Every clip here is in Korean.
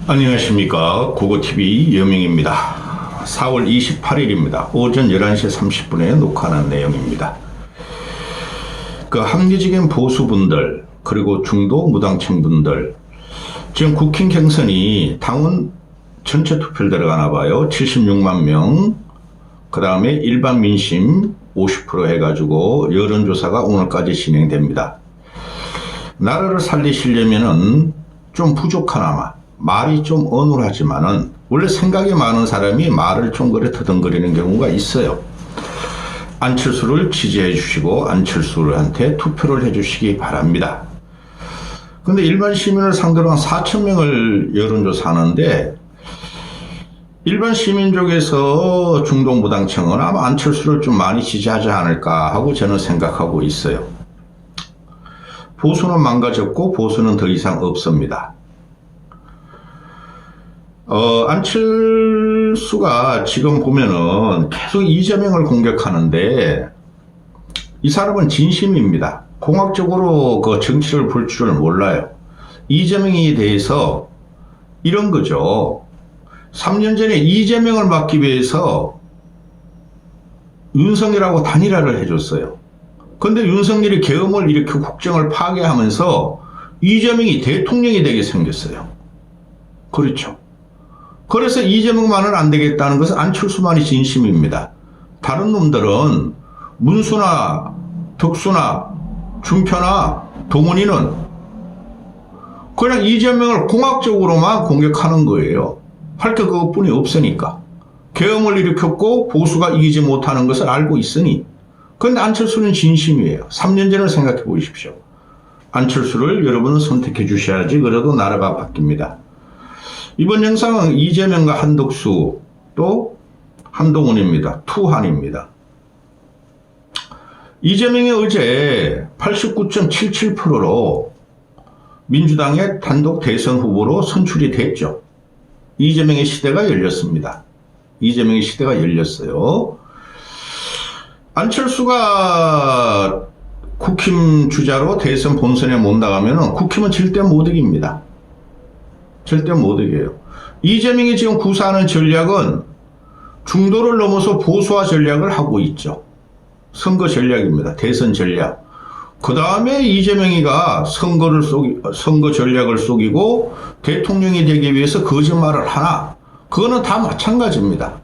안녕하십니까. 국어TV 여명입니다. 4월 28일입니다. 오전 11시 30분에 녹화하는 내용입니다. 합리적인 보수분들 그리고 중도 무당층분들 지금 국힘 경선이 당원 전체 투표를 들어가나 봐요. 76만 명. 그 다음에 일반 민심 50% 해가지고 여론조사가 오늘까지 진행됩니다. 나라를 살리시려면은 좀 부족하나마 말이 좀 어눌하지만은 원래 생각이 많은 사람이 말을 좀 그래 더듬거리는 경우가 있어요. 안철수를 지지해 주시고 안철수한테 투표를 해 주시기 바랍니다. 근데 일반 시민을 상대로 한 4천 명을 여론조사하는데 일반 시민 쪽에서 중도무당층은 아마 안철수를 좀 많이 지지하지 않을까 하고 저는 생각하고 있어요. 보수는 망가졌고 보수는 더 이상 없습니다. 안철수가 지금 보면은 계속 이재명을 공격하는데 이 사람은 진심입니다. 공학적으로 그 정치를 볼 줄을 몰라요. 이재명에 대해서 이런 거죠. 3년 전에 이재명을 막기 위해서 윤석열하고 단일화를 해줬어요. 근데 윤석열이 계엄을 일으켜 국정을 파괴하면서 이재명이 대통령이 되게 생겼어요. 그렇죠. 그래서 이재명만은 안 되겠다는 것은 안철수만이 진심입니다. 다른 놈들은 문수나 덕수나 준표나 동훈이는 그냥 이재명을 공학적으로만 공격하는 거예요. 할 게 그것뿐이 없으니까. 계엄을 일으켰고 보수가 이기지 못하는 것을 알고 있으니. 그런데 안철수는 진심이에요. 3년 전을 생각해 보십시오. 안철수를 여러분은 선택해 주셔야지 그래도 나라가 바뀝니다. 이번 영상은 이재명과 한덕수 또 한동훈입니다. 투한입니다. 이재명이 어제 89.77%로 민주당의 단독 대선 후보로 선출이 됐죠. 이재명의 시대가 열렸습니다. 이재명의 시대가 열렸어요. 안철수가 국힘 주자로 대선 본선에 못 나가면 국힘은 절대 못 이깁니다. 절대 못 이겨요. 이재명이 지금 구사하는 전략은 중도를 넘어서 보수화 전략을 하고 있죠. 선거 전략입니다. 대선 전략. 그 다음에 이재명이가 선거 전략을 속이고 대통령이 되기 위해서 거짓말을 하나. 그거는 다 마찬가지입니다.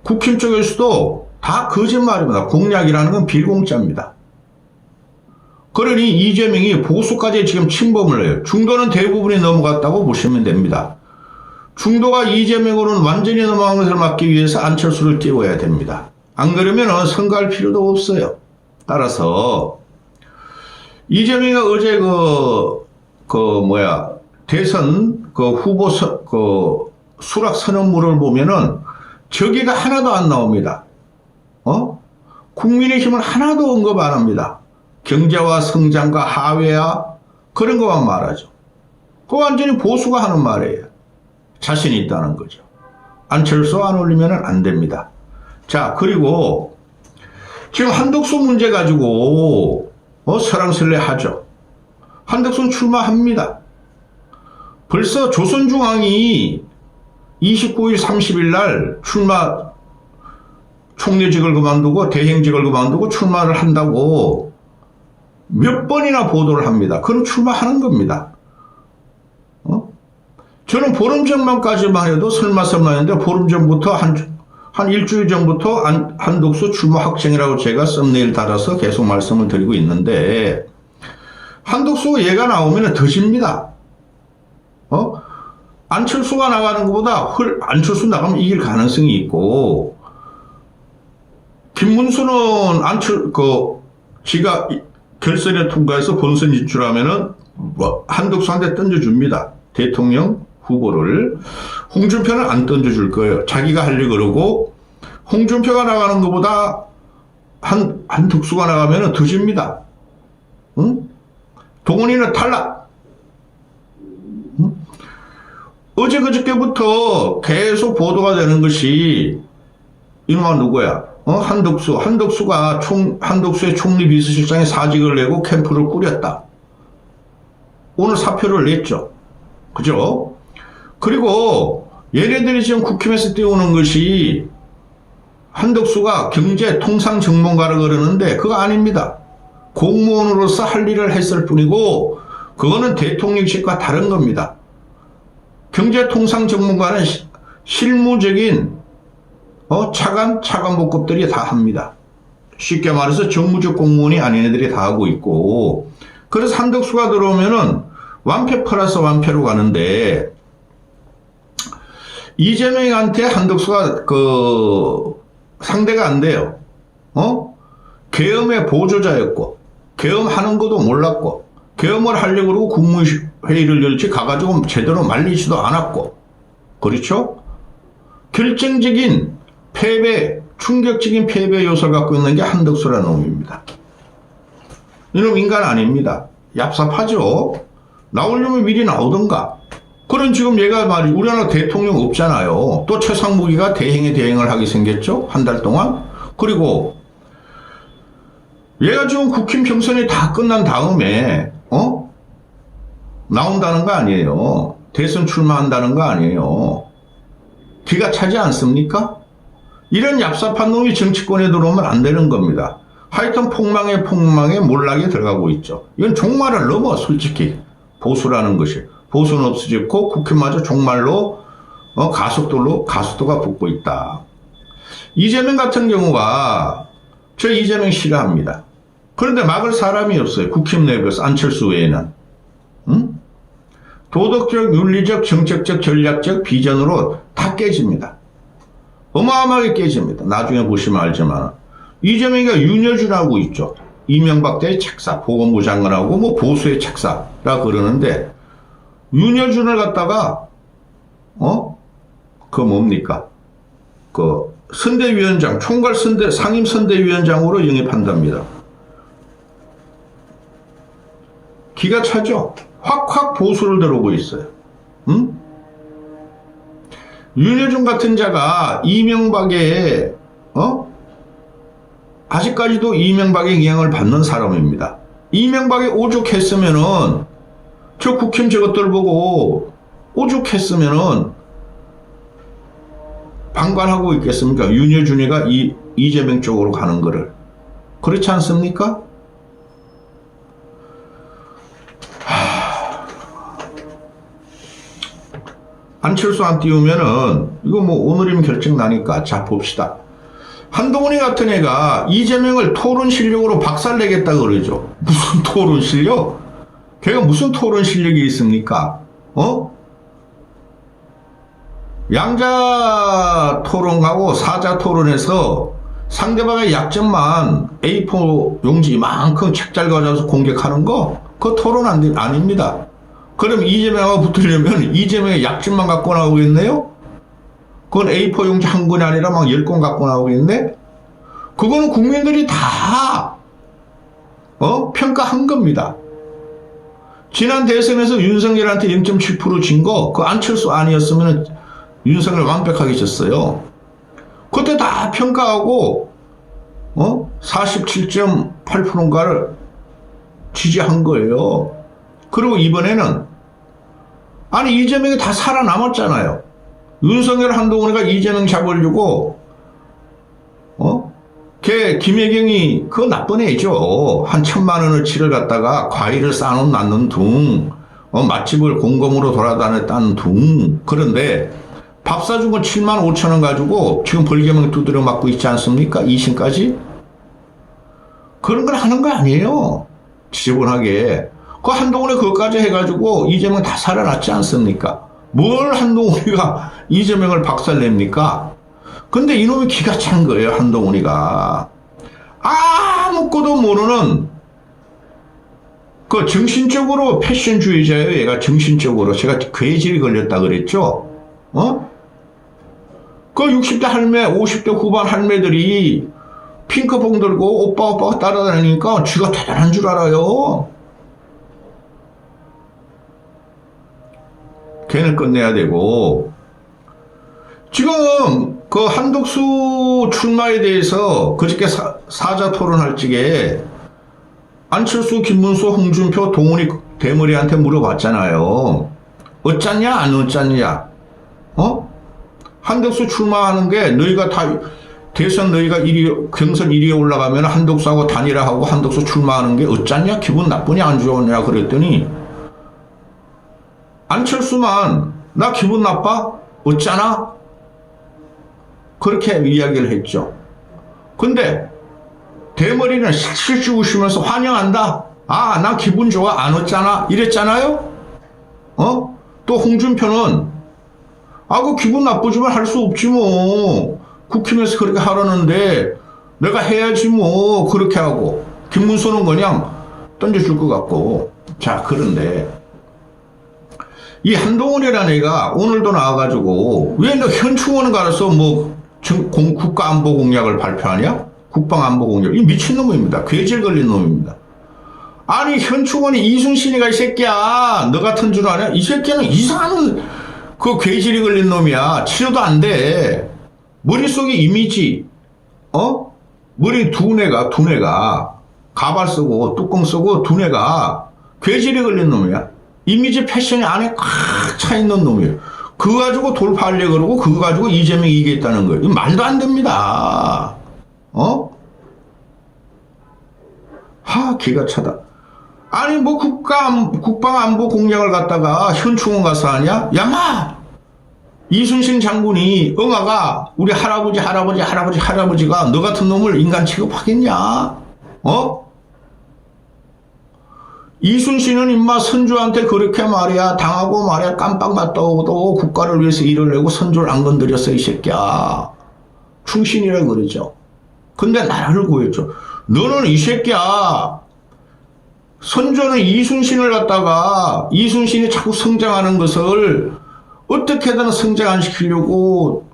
국힘 쪽에서도 다 거짓말입니다. 공약이라는 건 빌공짜입니다. 그러니 이재명이 보수까지 지금 침범을 해요. 중도는 대부분이 넘어갔다고 보시면 됩니다. 중도가 이재명으로는 완전히 넘어간 것을 막기 위해서 안철수를 띄워야 됩니다. 안 그러면 선거할 필요도 없어요. 따라서 이재명이 어제 대선 후보 수락 선언문을 보면은 저기가 하나도 안 나옵니다. 국민의힘은 하나도 언급 안 합니다. 경제와 성장과 하회와 그런 것만 말하죠. 그거 완전히 보수가 하는 말이에요. 자신이 있다는 거죠. 안철수 안 올리면 안 됩니다. 자, 그리고 지금 한덕수 문제 가지고 설랑설레 하죠. 한덕수는 출마합니다. 벌써 조선중앙이 29일 30일 날 총리직을 그만두고 대행직을 그만두고 출마를 한다고 몇 번이나 보도를 합니다. 그럼 출마하는 겁니다. 저는 보름 전만까지만 해도 설마 했는데 보름 전부터 한 일주일 전부터 한덕수 출마 확정이라고 제가 썸네일 달아서 계속 말씀을 드리고 있는데 한덕수 얘가 나오면 더 집니다. 안철수가 나가는 것보다 안철수 나가면 이길 가능성이 있고 김문수는 지가 결선에 통과해서 본선 진출하면은 한덕수한테 던져줍니다. 대통령 후보를. 홍준표는 안 던져줄 거예요. 자기가 하려고 그러고 홍준표가 나가는 것보다 한덕수가 나가면 더 집니다. 응? 동훈이는 탈락. 응? 어제 그저께부터 계속 보도가 되는 것이 이놈아 누구야? 한덕수가 한덕수의 총리 비서실장에 사직을 내고 캠프를 꾸렸다. 오늘 사표를 냈죠. 그죠? 그리고 얘네들이 지금 국힘에서 띄우는 것이 한덕수가 경제통상전문가라 그러는데 그거 아닙니다. 공무원으로서 할 일을 했을 뿐이고 그거는 대통령직과 다른 겁니다. 경제통상전문가는 실무적인 차관복급들이 다 합니다. 쉽게 말해서 정무적 공무원이 아닌 애들이 다 하고 있고, 그래서 한덕수가 들어오면은 완패 플러스 완패로 가는데, 이재명한테 한덕수가 상대가 안 돼요. 계엄의 보조자였고, 계엄하는 것도 몰랐고, 계엄을 하려고 그러고 국무회의를 열지 가가지고 제대로 말리지도 않았고, 그렇죠? 결정적인 패배, 충격적인 패배 요소를 갖고 있는 게 한덕수라는 놈입니다. 이놈 인간 아닙니다. 얍삽하죠? 나오려면 미리 나오던가. 그런 지금 얘가 우리나라 대통령 없잖아요. 또 최상무기가 대행을 하게 생겼죠? 한 달 동안. 그리고 얘가 지금 국힘 경선이 다 끝난 다음에 나온다는 거 아니에요. 대선 출마한다는 거 아니에요. 기가 차지 않습니까? 이런 얍삽한 놈이 정치권에 들어오면 안 되는 겁니다. 하여튼 폭망에 몰락에 들어가고 있죠. 이건 종말을 넘어 솔직히 보수라는 것이. 보수는 없어졌고 국힘마저 종말로 가속도가 붙고 있다. 이재명 같은 경우가 저 이재명 싫어합니다. 그런데 막을 사람이 없어요. 국힘 내부에서 안철수 외에는. 도덕적, 윤리적, 정책적, 전략적 비전으로 다 깨집니다. 어마어마하게 깨집니다. 나중에 보시면 알지만. 이재명이가 윤여준하고 있죠. 이명박 때의 책사, 보건부 장관하고 뭐 보수의 책사라 그러는데, 윤여준을 갖다가, 선대위원장, 상임선대위원장으로 영입한답니다. 기가 차죠? 확 보수를 들어오고 있어요. 윤여준 같은 자가 이명박의, 아직까지도 이명박의 영향을 받는 사람입니다. 이명박이 오죽했으면은, 저 국힘 저것들 보고 오죽했으면은, 방관하고 있겠습니까? 윤여준이가 이재명 쪽으로 가는 거를. 그렇지 않습니까? 안철수 안 띄우면은 이거 뭐 오늘이면 결정 나니까 자 봅시다. 한동훈이 같은 애가 이재명을 토론 실력으로 박살내겠다 그러죠. 무슨 토론 실력? 걔가 무슨 토론 실력이 있습니까? 양자 토론하고 사자 토론에서 상대방의 약점만 A4 용지 이만큼 책 잘 가져와서 공격하는 거 그거 토론 아닙니다. 그럼 이재명하고 붙으려면 이재명의 약점만 갖고 나오겠네요? 그건 A4 용지 한 권이 아니라 막 10권 갖고 나오겠네? 그거는 국민들이 다 평가한 겁니다. 지난 대선에서 윤석열한테 0.7% 진 거 그 안철수 아니었으면 윤석열 완벽하게 졌어요. 그때 다 평가하고 47.8%인가를 지지한 거예요. 그리고 이번에는 아니 이재명이 다 살아남았잖아요. 윤석열 한동훈이가 이재명 잡으려고 걔 김혜경이 그거 나쁜 애죠. 한 1,000만 원어치를 갖다가 과일을 쌓아놓는 둥 맛집을 공공으로 돌아다녔다는 둥. 그런데 밥 사준 건 7만 5천 원 가지고 지금 벌개명 두드려 맞고 있지 않습니까? 2심까지? 그런 걸 하는 거 아니에요. 지저분하게. 그 한동훈이 그것까지 해가지고 이재명 다 살아났지 않습니까? 뭘 한동훈이가 이재명을 박살냅니까? 근데 이놈이 기가 찬 거예요, 한동훈이가. 아무것도 모르는 그 정신적으로 패션주의자예요, 얘가 정신적으로. 제가 괴질이 걸렸다 그랬죠? 그 60대 할매, 50대 후반 할매들이 핑크퐁 들고 오빠 따라다니니까 쥐가 대단한 줄 알아요. 걔는 끝내야 되고. 지금 그 한덕수 출마에 대해서 그저께 사자 토론할 적에 안철수, 김문수, 홍준표, 동훈이 대머리한테 물어봤잖아요. 어쩌냐 안 어쩌냐. 한덕수 출마하는 게 너희가 다 대선 너희가 경선 1위에 올라가면 한덕수하고 단일화하고 한덕수 출마하는 게 어쩌냐 기분 나쁘냐 안 좋으냐 그랬더니 안철수만 나 기분 나빠? 어쩌나? 그렇게 이야기를 했죠. 근데 대머리는 실실 웃으면서 환영한다. 아, 나 기분 좋아. 안 어쩌나? 이랬잖아요? 또 홍준표는 그 기분 나쁘지만 할 수 없지 뭐. 국힘에서 그렇게 하라는데 내가 해야지 뭐. 그렇게 하고. 김문수는 그냥 던져줄 것 같고. 자, 그런데 이 한동훈이라는 애가 오늘도 나와가지고 왜 너 현충원 가서 뭐 국가안보 공약을 발표하냐? 국방안보 공약. 이 미친놈입니다. 괴질 걸린 놈입니다. 아니 현충원이 이순신이가 이 새끼야. 너 같은 줄 아냐? 이 새끼는 이상한 그 괴질이 걸린 놈이야. 치료도 안 돼. 머릿속에 이미지 머리 두뇌가 가발 쓰고 뚜껑 쓰고 두뇌가 괴질이 걸린 놈이야. 이미지 패션이 안에 꽉 차 있는 놈이에요. 그거 가지고 돌파하려고 그러고 그거 가지고 이재명이 이기겠다는 거예요. 이거 말도 안 됩니다. 기가 차다. 아니 뭐 국방안보 공약을 갖다가 현충원 가서 하냐? 야마! 이순신 장군이 응아가 우리 할아버지가 너 같은 놈을 인간 취급하겠냐? 이순신은 임마 선조한테 그렇게 말이야 당하고 말이야 깜빡 맞다고도 국가를 위해서 일을 내고 선조를 안 건드렸어 이 새끼야. 충신이라 그러죠. 근데 나라를 구했죠. 너는 이 새끼야. 선조는 이순신을 갖다가 이순신이 자꾸 성장하는 것을 어떻게든 성장 안 시키려고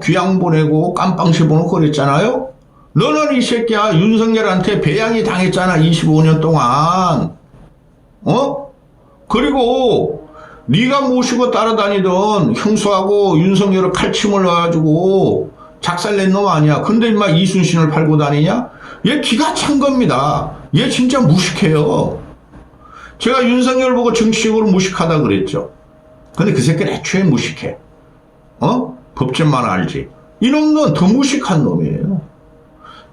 귀양 보내고 깜빵 씹어놓고 그랬잖아요. 너는 이 새끼야 윤석열한테 배양이 당했잖아 25년 동안. 그리고 네가 모시고 따라다니던 형수하고 윤석열을 칼침을 넣어가지고 작살낸 놈 아니야. 근데 임마 이순신을 팔고 다니냐? 얘 기가 찬 겁니다. 얘 진짜 무식해요. 제가 윤석열 보고 정치적으로 무식하다 그랬죠. 근데 그 새끼는 애초에 무식해. 법전만 알지. 이놈은 더 무식한 놈이에요.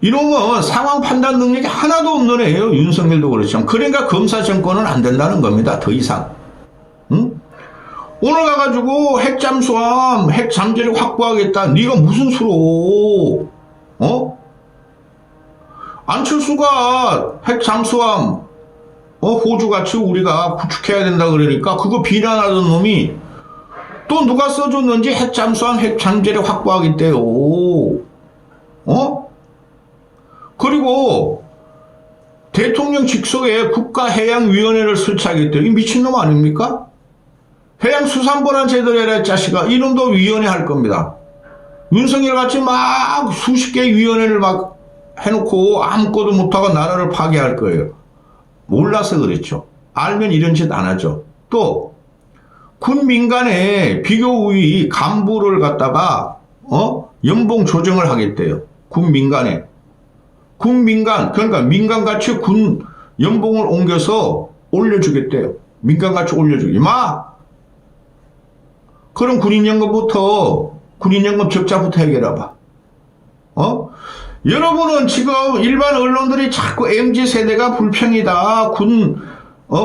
이놈은 상황 판단 능력이 하나도 없는 애예요. 윤석열도 그렇지만. 그러니까 검사 정권은 안 된다는 겁니다. 더 이상. 오늘 가가지고 핵 잠수함, 핵 잠재력 확보하겠다. 네가 무슨 수로? 안철수가 핵 잠수함, 호주같이 우리가 구축해야 된다 그러니까 그거 비난하던 놈이 또 누가 써줬는지 핵 잠수함, 핵 잠재력 확보하겠대요. 그리고 대통령 직속에 국가해양위원회를 설치하겠대요. 이 미친놈 아닙니까? 해양수산부란 제대로 해라, 자식아. 이놈도 위원회 할 겁니다. 윤석열 같이 막 수십 개의 위원회를 막 해놓고 아무것도 못하고 나라를 파괴할 거예요. 몰라서 그랬죠. 알면 이런 짓 안 하죠. 또, 군 민간에 비교우위 간부를 갖다가, 연봉 조정을 하겠대요. 군 민간에. 그러니까 민간같이 군 연봉을 옮겨서 올려주겠대요. 민간같이 올려주기. 그럼 군인연금 적자부터 해결해봐. 여러분은 지금 일반 언론들이 자꾸 MZ세대가 불평이다.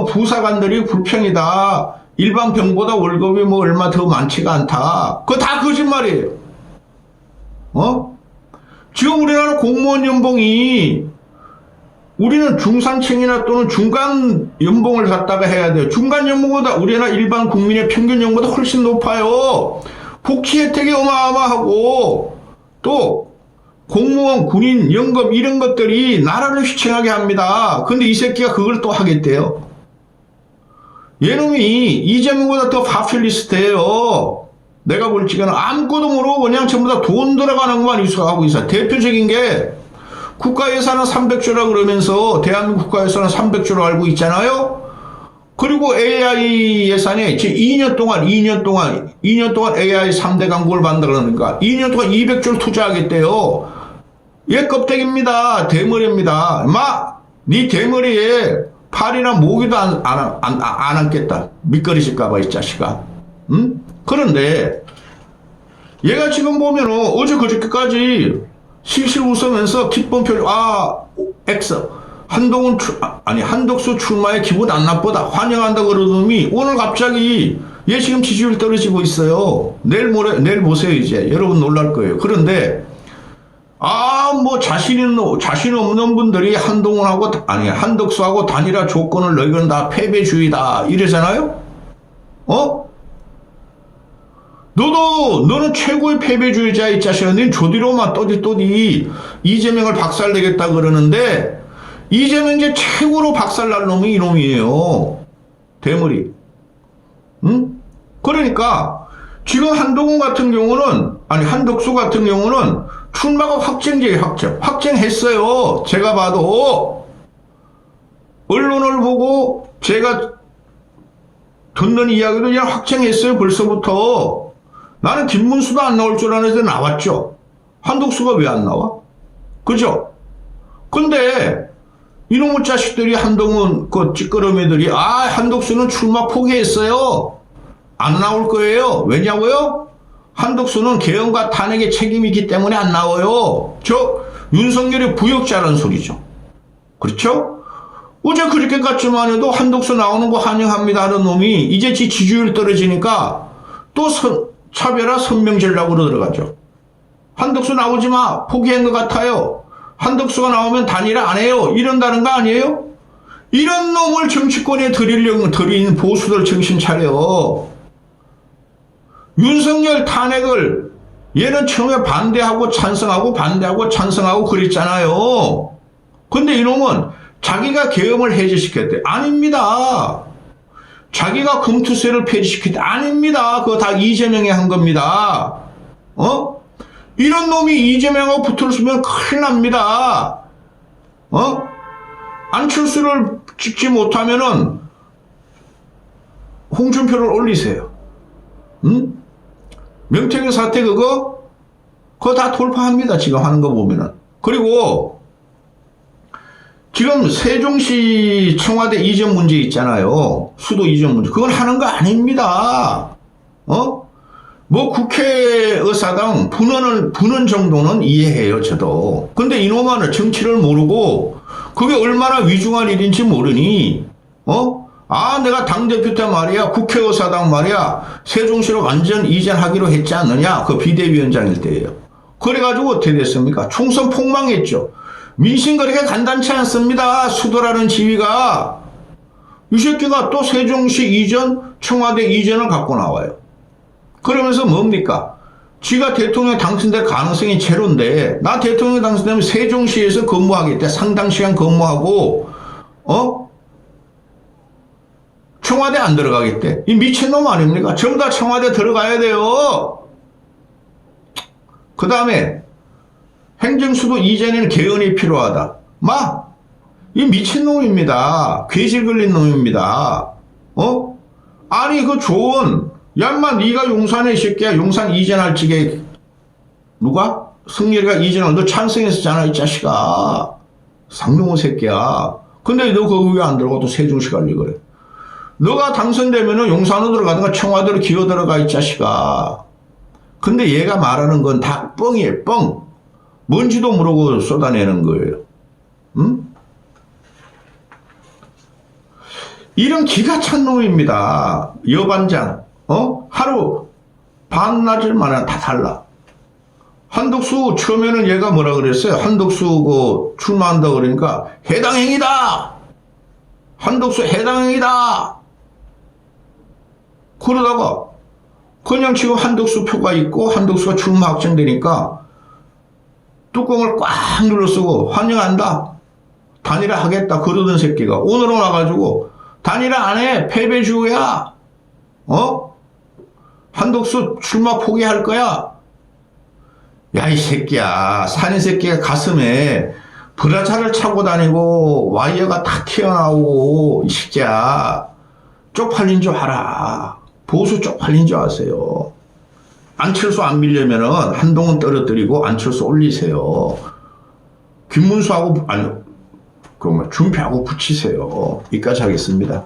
부사관들이 불평이다. 일반 병보다 월급이 뭐 얼마 더 많지가 않다. 그거 다 거짓말이에요. 지금 우리나라 공무원 연봉이 우리는 중산층이나 또는 중간 연봉을 갖다가 해야 돼요. 중간 연봉보다 우리나라 일반 국민의 평균 연봉보다 훨씬 높아요. 복지 혜택이 어마어마하고 또 공무원, 군인, 연금 이런 것들이 나라를 휘청하게 합니다. 근데 이 새끼가 그걸 또 하겠대요. 얘놈이 이재명보다 더 파퓰리스트예요. 내가 볼 적에는 아무것도 모르고 그냥 전부 다 돈 들어가는 것만 이수하고 있어. 대표적인 게 국가 예산은 300조라 그러면서 대한민국 국가 예산은 300조로 알고 있잖아요. 그리고 AI 예산에 2년 동안 AI 3대 강국을 만들어 그러니까 2년 동안 200조를 투자하겠대요. 얘 껍데기입니다. 대머리입니다. 네 대머리에 팔이나 모기도 안 앉겠다. 미끄러질까봐, 이 자식아. 응? 그런데, 얘가 지금 보면은, 어제 그저께까지 실실 웃으면서 기쁜 표정, X. 한덕수 출마에 기분 안 나쁘다. 환영한다 그러더니, 오늘 갑자기, 얘 지금 지지율 떨어지고 있어요. 내일 보세요, 이제. 여러분 놀랄 거예요. 그런데, 자신 없는 분들이 한덕수하고 단일화 조건을 너희는 다 패배주의다. 이러잖아요? 너는 최고의 패배주의자, 이 자식아. 넌 조디로만 또디 이재명을 박살내겠다 그러는데, 이재명 이제 최고로 박살날 놈이 이놈이에요. 대머리. 응? 그러니까, 지금 한덕수 같은 경우는 출마가 확정했어요. 제가 봐도. 언론을 보고 제가 듣는 이야기도 그냥 확정했어요. 벌써부터. 나는 김문수도 안 나올 줄 알았는데 나왔죠. 한덕수가 왜 안 나와? 그죠? 근데 이놈의 자식들이 한동훈 찌끄러미들이 한덕수는 출마 포기했어요. 안 나올 거예요. 왜냐고요? 한덕수는 계엄과 탄핵의 책임이 있기 때문에 안 나와요. 윤석열의 부역자라는 소리죠. 그렇죠? 어제 그렇게까지만 해도 한덕수 나오는 거 환영합니다 하는 놈이 이제 지지율 떨어지니까 또 차별화 선명질락으로 들어가죠. 한덕수 나오지 마. 포기한 것 같아요. 한덕수가 나오면 단일화 안 해요. 이런다는 거 아니에요? 이런 놈을 정치권에 들이는 보수들 정신 차려. 윤석열 탄핵을 얘는 처음에 반대하고 찬성하고 그랬잖아요. 근데 이놈은 자기가 계엄을 해제시켰대. 아닙니다. 자기가 금투세를 폐지시켰대. 아닙니다. 그거 다 이재명이 한 겁니다. 이런 놈이 이재명하고 붙었으면 큰일 납니다. 안철수를 찍지 못하면은 홍준표를 올리세요. 응? 명태균 사태 그거 다 돌파합니다. 지금 하는 거 보면은. 그리고 지금 세종시 청와대 이전 문제 있잖아요. 수도 이전 문제. 그건 하는 거 아닙니다. 국회의사당 분원 정도는 이해해요, 저도. 근데 이놈은 정치를 모르고 그게 얼마나 위중한 일인지 모르니, 내가 당대표 때 말이야, 국회의사당 말이야, 세종시로 완전 이전하기로 했지 않느냐? 그 비대위원장일 때예요. 그래가지고 어떻게 됐습니까? 총선 폭망했죠. 민심 그렇게 간단치 않습니다. 수도라는 지위가. 이 새끼가 또 세종시 이전, 청와대 이전을 갖고 나와요. 그러면서 뭡니까? 지가 대통령 당선될 가능성이 제로인데, 나 대통령 당선되면 세종시에서 근무하겠대. 상당 시간 근무하고, 청와대 안 들어가겠대. 이 미친놈 아닙니까? 전부 다 청와대 들어가야 돼요. 그 다음에, 행정수도 이전에는 개헌이 필요하다. 이 미친놈입니다. 괴질 걸린 놈입니다. 아니, 그 좋은, 네가 용산에 이 새끼야. 용산 이전할 적에, 누가? 승렬이가 이전할, 너 찬성했었잖아, 이 자식아. 상용호 새끼야. 근데 너 거기 왜 안 들어가? 또 세종시 갈리 그래. 너가 당선되면은 용산으로 들어가든가 청와대로 기어 들어가, 이 자식아. 근데 얘가 말하는 건 다 뻥이에요, 뻥. 뭔지도 모르고 쏟아내는 거예요. 응? 이런 기가 찬 놈입니다. 여반장. 하루 반나절만에 다 달라. 한덕수 처음에는 얘가 뭐라 그랬어요? 한덕수 출마한다 그러니까 해당행위다. 한덕수 해당행위다. 그러다가 그냥 지금 한덕수 표가 있고 한덕수가 출마 확정되니까 뚜껑을 꽉 눌러쓰고 환영한다. 단일화 하겠다. 그러던 새끼가 오늘은 와가지고 단일화 안 해. 패배주의야. 한덕수 출마 포기할 거야. 야, 이 새끼야. 사는 새끼가 가슴에 브라자를 차고 다니고 와이어가 다 튀어나오고 이 새끼야. 쪽팔린 줄 알아. 보수 쪽팔린 줄 아세요. 안철수 안 밀려면은 한동훈 떨어뜨리고 안철수 올리세요. 김문수하고 뭐 준표하고 붙이세요. 이까지 하겠습니다.